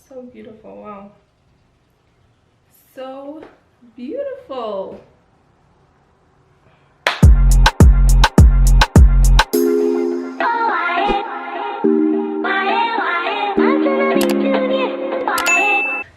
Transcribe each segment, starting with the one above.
So beautiful. Wow, so beautiful.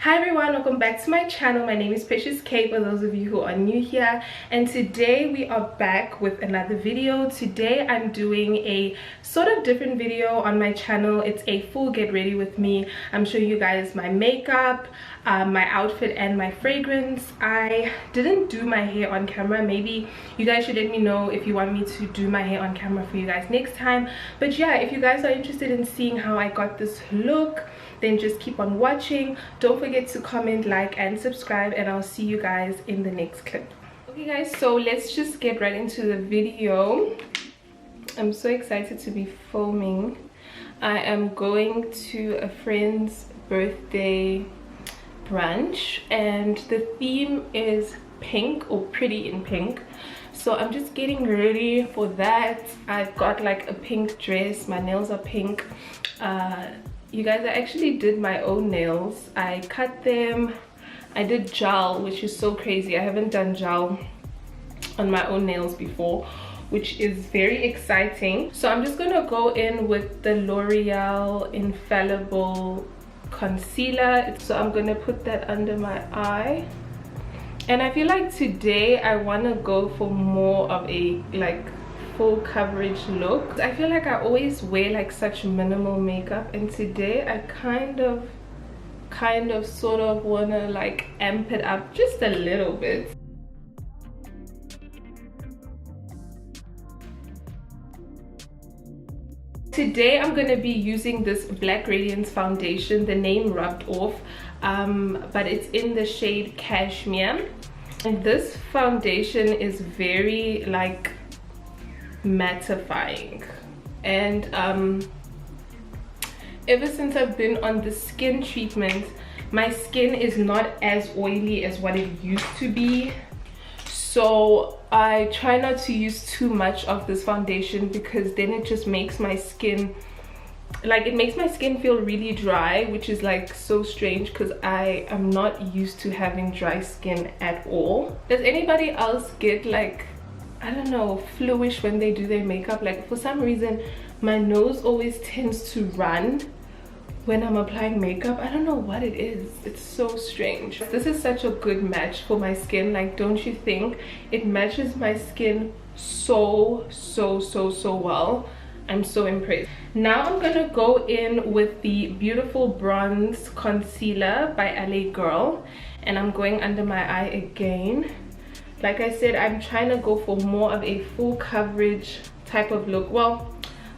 Hi everyone, welcome back to my channel. My name is preciouskif for those of you who are new here, and today we are back with another video. Today I'm doing a sort of different video on my channel. It's a full get ready with me. I'm showing you guys my makeup, my outfit, and my fragrance. I didn't do my hair on camera. Maybe you guys should let me know if you want me to do my hair on camera for you guys next time. But yeah, if you guys are interested in seeing how I got this look, then just keep on watching. Don't forget to comment, like, and subscribe, and I'll see you guys in the next clip. Okay guys, so let's just get right into the video. I'm so excited to be filming. I am going to a friend's birthday brunch, and the theme is pink, or pretty in pink. So I'm just getting ready for that. I've got like a pink dress, my nails are pink. You guys, I actually did my own nails. I cut them. I did gel, which is so crazy. I haven't done gel on my own nails before, which is very exciting. So I'm just gonna go in with the L'Oreal Infallible concealer. So I'm gonna put that under my eye, and I feel like today I want to go for more of a like full coverage look. I feel like I always wear like such minimal makeup, and today I kind of sort of want to like amp it up just a little bit. Today I'm going to be using this Black Radiance foundation. The name rubbed off, but it's in the shade Cashmere, and this foundation is very like mattifying, and ever since I've been on the skin treatment, my skin is not as oily as what it used to be. So I try not to use too much of this foundation, because then it just makes my skin like, it makes my skin feel really dry, which is like so strange because I am not used to having dry skin at all. Does anybody else get like, I don't know, fluish when they do their makeup? Like for some reason my nose always tends to run when I'm applying makeup. I don't know what it is. It's so strange. This is such a good match for my skin. Like, don't you think? It matches my skin so well. I'm so impressed. Now I'm gonna go in with the Beautiful Bronze Concealer by LA Girl, and I'm going under my eye again. Like I said, I'm trying to go for more of a full coverage type of look. Well,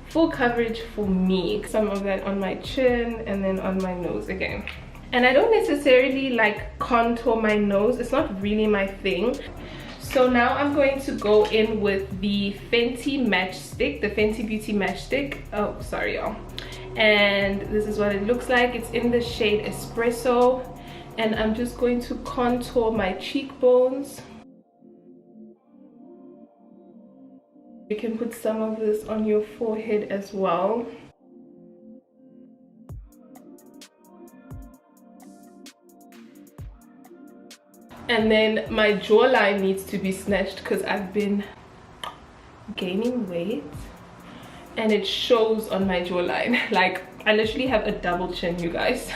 full coverage for me. Some of that on my chin and then on my nose again. And I don't necessarily like contour my nose. It's not really my thing. So now I'm going to go in with the Fenty Matchstick, the Fenty Beauty Matchstick. Oh, sorry y'all. And this is what it looks like. It's in the shade Espresso. And I'm just going to contour my cheekbones. You can put some of this on your forehead as well. And then my jawline needs to be snatched because I've been gaining weight and it shows on my jawline. Like, I literally have a double chin, you guys.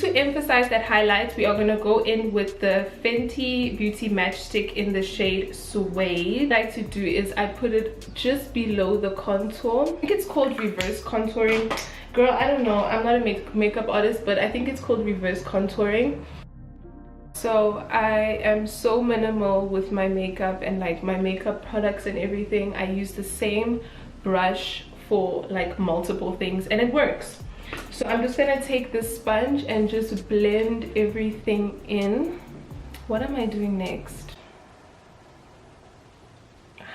To emphasize that highlight, we are going to go in with the Fenty Beauty Matchstick in the shade Suede. What I like to do is I put it just below the contour. I think it's called reverse contouring. Girl, I don't know. I'm not a makeup artist, but I think it's called reverse contouring. So I am so minimal with my makeup and like my makeup products and everything. I use the same brush for like multiple things and it works. So I'm just gonna take this sponge and just blend everything in. What am I doing next?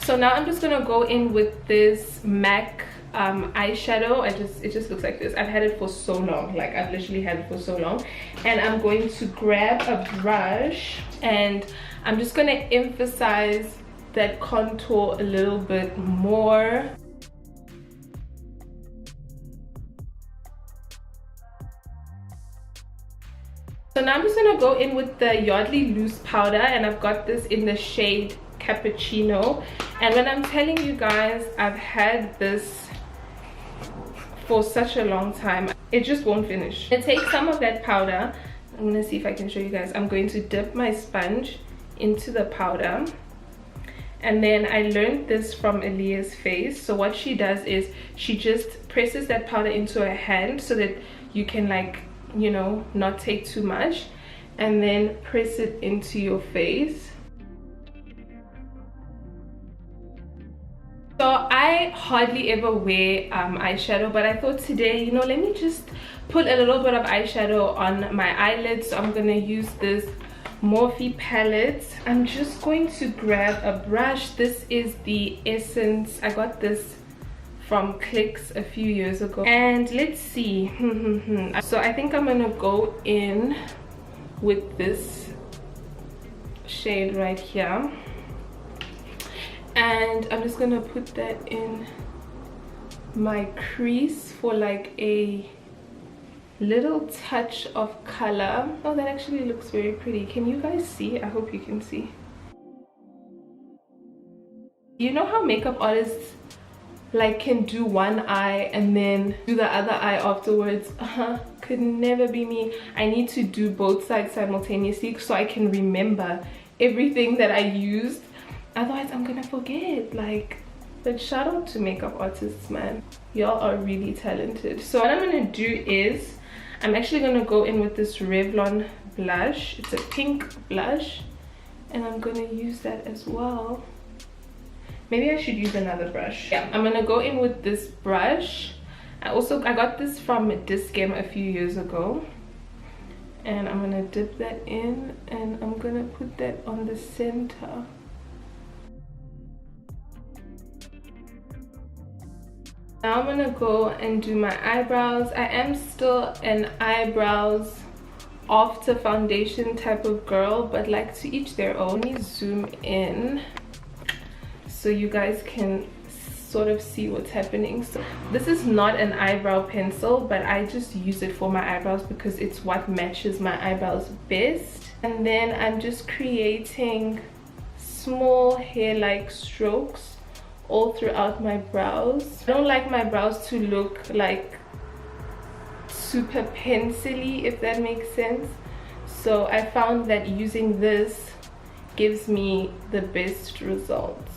So now I'm just gonna go in with this MAC eyeshadow. It just looks like this. I've had it for so long, like I've literally had it for so long, and I'm going to grab a brush and I'm just going to emphasize that contour a little bit more. So now I'm just gonna go in with the Yardley Loose powder, and I've got this in the shade Cappuccino. And when I'm telling you guys, I've had this for such a long time, it just won't finish. I take some of that powder. I'm gonna see if I can show you guys. I'm going to dip my sponge into the powder, and then I learned this from Aaliyah's Face. So what she does is she just presses that powder into her hand so that you can, like, you know, not take too much, and then press it into your face. So I hardly ever wear eyeshadow, but I thought today, you know, let me just put a little bit of eyeshadow on my eyelids. So I'm gonna use this Morphe palette. I'm just going to grab a brush. This is the Essence. I got this from Clicks a few years ago, and let's see. So I think I'm gonna go in with this shade right here, and I'm just gonna put that in my crease for like a little touch of color. Oh, that actually looks very pretty. Can you guys see? I hope you can see. You know how makeup artists like can do one eye and then do the other eye afterwards? Could never be me. I need to do both sides simultaneously so I can remember everything that I used, otherwise I'm gonna forget. Like, but shout out to makeup artists, man, y'all are really talented. So what I'm gonna do is I'm actually gonna go in with this Revlon blush. It's a pink blush, and I'm gonna use that as well. Maybe I should use another brush. Yeah, I'm gonna go in with this brush. I got this from Discam a few years ago, and I'm gonna dip that in, and I'm gonna put that on the center. Now I'm gonna go and do my eyebrows. I am still an eyebrows after foundation type of girl, but like, to each their own. Let me zoom in so you guys can sort of see what's happening. So this is not an eyebrow pencil, but I just use it for my eyebrows because it's what matches my eyebrows best. And then I'm just creating small hair-like strokes all throughout my brows. I don't like my brows to look like super pencil-y, if that makes sense. So I found that using this gives me the best results.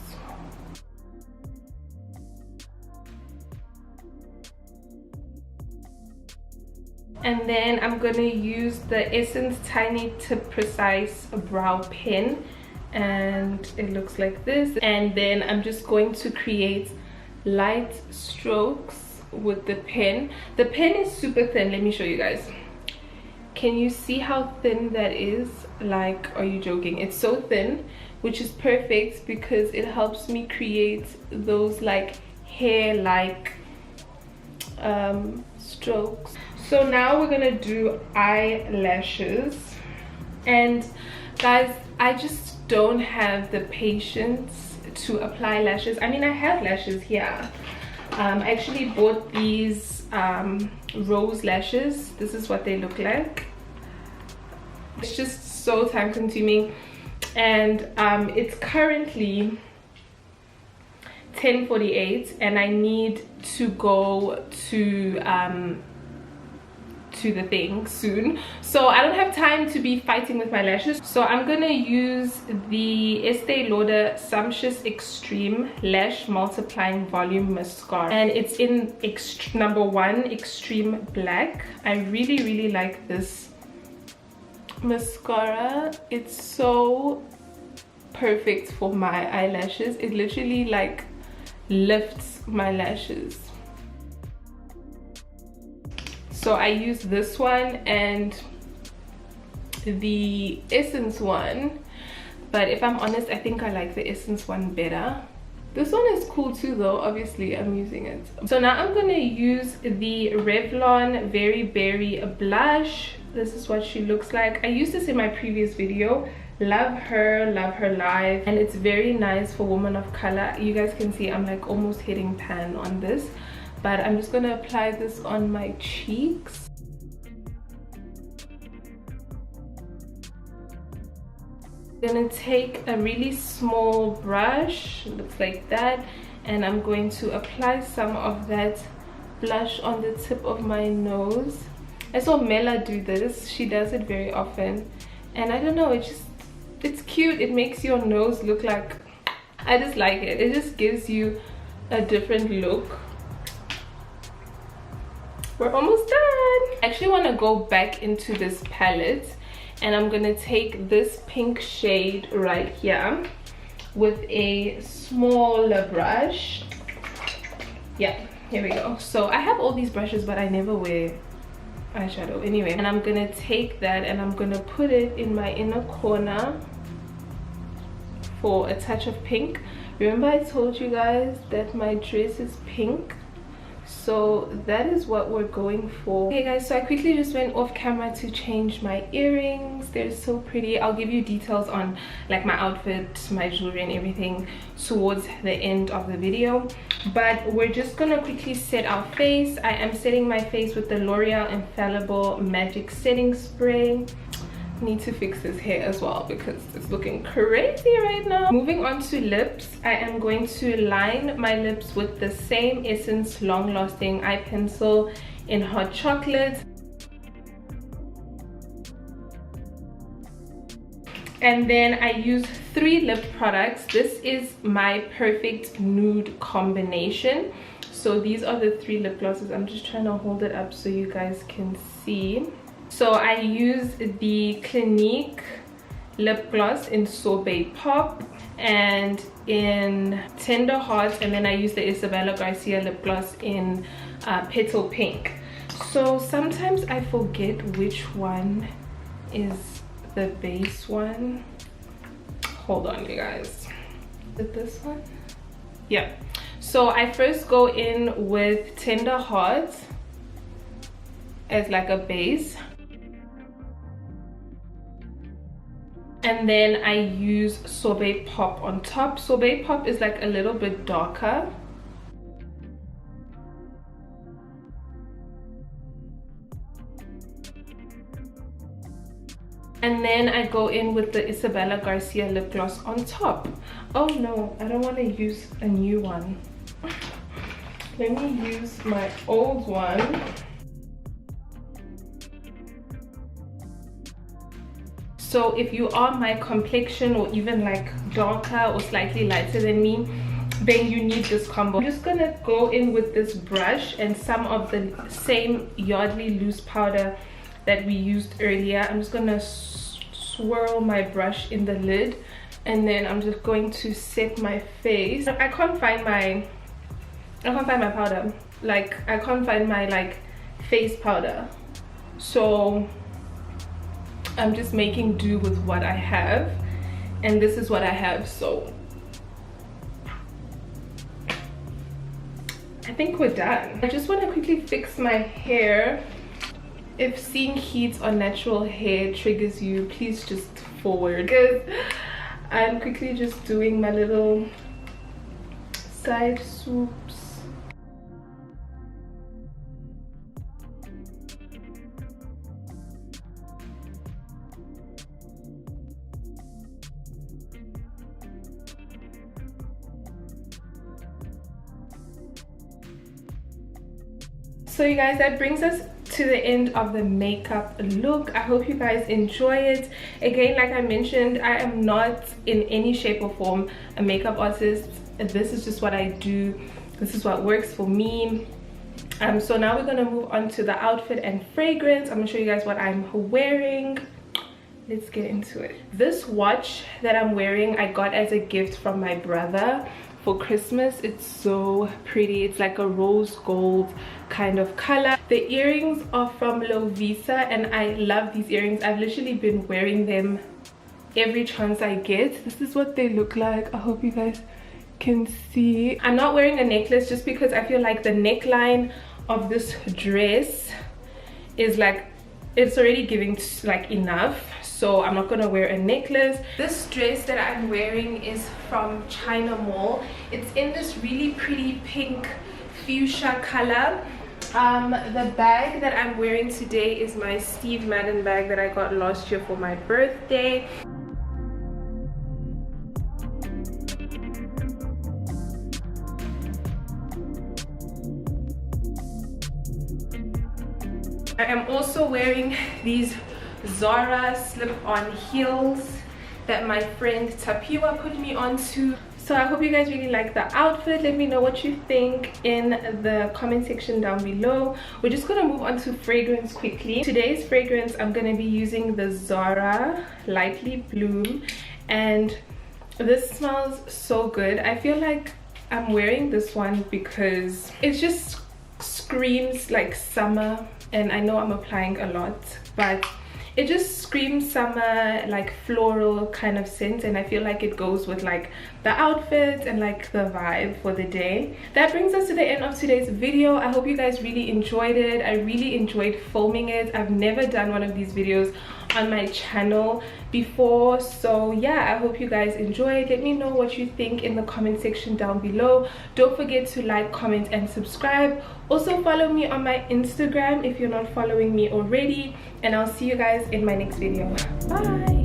And then I'm gonna use the Essence Tiny Tip Precise Brow Pen, and it looks like this. And then I'm just going to create light strokes with the pen. The pen is super thin. Let me show you guys. Can you see how thin that is? Like, are you joking? It's so thin, which is perfect because it helps me create those like hair-like strokes. So now we're gonna do eyelashes, and guys, I just don't have the patience to apply lashes. I mean, I have lashes here. I actually bought these rose lashes. This is what they look like. It's just so time consuming, and it's currently 10:48, and I need to go to the thing soon, so I don't have time to be fighting with my lashes. So I'm gonna use the Estee Lauder Sumptuous Extreme Lash Multiplying Volume Mascara, and it's in number 1 Extreme Black. I really like this mascara. It's so perfect for my eyelashes. It literally like lifts my lashes. So I use this one and the Essence one, but if I'm honest, I think I like the Essence one better. This one is cool too though, obviously I'm using it. So now I'm gonna use the Revlon Very Berry blush. This is what she looks like. I used this in my previous video. Love her live, and it's very nice for women of color. You guys can see I'm like almost hitting pan on this, but I'm just gonna apply this on my cheeks. I'm gonna take a really small brush, looks like that, and I'm going to apply some of that blush on the tip of my nose. I saw Mela do this. She does it very often, and I don't know, it's cute. It makes your nose look like, I just like it. It just gives you a different look. We're almost done. I actually want to go back into this palette, and I'm gonna take this pink shade right here with a smaller brush. Yeah, here we go. So I have all these brushes, but I never wear eyeshadow anyway. And I'm gonna take that and I'm gonna put it in my inner corner for a touch of pink. Remember I told you guys that my dress is pink? So that is what we're going for. Okay guys, so I quickly just went off camera to change my earrings. They're so pretty. I'll give you details on like my outfit, my jewelry and everything towards the end of the video, but we're just gonna quickly set our face. I am setting my face with the L'Oreal Infallible Magic Setting Spray. Need to fix his hair as well because it's looking crazy right now. Moving on to lips, I am going to line my lips with the same Essence Long Lasting Eye Pencil in Hot Chocolate. And then I use 3 lip products. This is my perfect nude combination. So these are the 3 lip glosses. I'm just trying to hold it up so you guys can see. So I use the Clinique lip gloss in Sorbet Pop and in Tender Heart, and then I use the Isabella Garcia lip gloss in Petal Pink. So sometimes I forget which one is the base one. Hold on you guys. Is it this one? Yeah. So I first go in with Tender Heart as like a base. And then I use Sorbet Pop on top. Sorbet Pop is like a little bit darker. And then I go in with the Isabella Garcia lip gloss on top. Oh no, I don't want to use a new one. Let me use my old one. So if you are my complexion or even like darker or slightly lighter than me, then you need this combo. I'm just gonna go in with this brush and some of the same Yardley loose powder that we used earlier. I'm just gonna swirl my brush in the lid, and then I'm just going to set my face. I can't find my powder. Like I can't find my like face powder. So I'm just making do with what I have, and this is what I have. So I think we're done. I just want to quickly fix my hair. If seeing heat on natural hair triggers you, please just forward, because I'm quickly just doing my little side swoops. So you guys, that brings us to the end of the makeup look. I hope you guys enjoy it. Again, like I mentioned, I am not in any shape or form a makeup artist. This is just what I do. This is what works for me. So now we're gonna move on to the outfit and fragrance. I'm gonna show you guys what I'm wearing. Let's get into it. This watch that I'm wearing, I got as a gift from my brother for Christmas. It's so pretty. It's like a rose gold kind of color. The earrings are from Lovisa, and I love these earrings. I've literally been wearing them every chance I get. This is what they look like. I hope you guys can see. I'm not wearing a necklace just because I feel like the neckline of this dress is like, it's already giving like enough, so I'm not gonna wear a necklace. This dress that I'm wearing is from China Mall. It's in this really pretty pink fuchsia color. The bag that I'm wearing today is my Steve Madden bag that I got last year for my birthday. I am also wearing these Zara slip-on heels that my friend Tapiwa put me onto. So I hope you guys really like the outfit. Let me know what you think in the comment section down below. We're just gonna move on to fragrance quickly. Today's fragrance, I'm gonna be using the Zara Lightly Bloom, and this smells so good. I feel like I'm wearing this one because it just screams like summer, and I know I'm applying a lot, but it just screams summer, like floral kind of scent, and I feel like it goes with like the outfit and like the vibe for the day. That brings us to the end of today's video. I hope you guys really enjoyed it. I really enjoyed filming it. I've never done one of these videos on my channel before, so yeah, I hope you guys enjoyed. Let me know what you think in the comment section down below. Don't forget to like, comment and subscribe. Also follow me on my Instagram if you're not following me already, and I'll see you guys in my next video. Bye.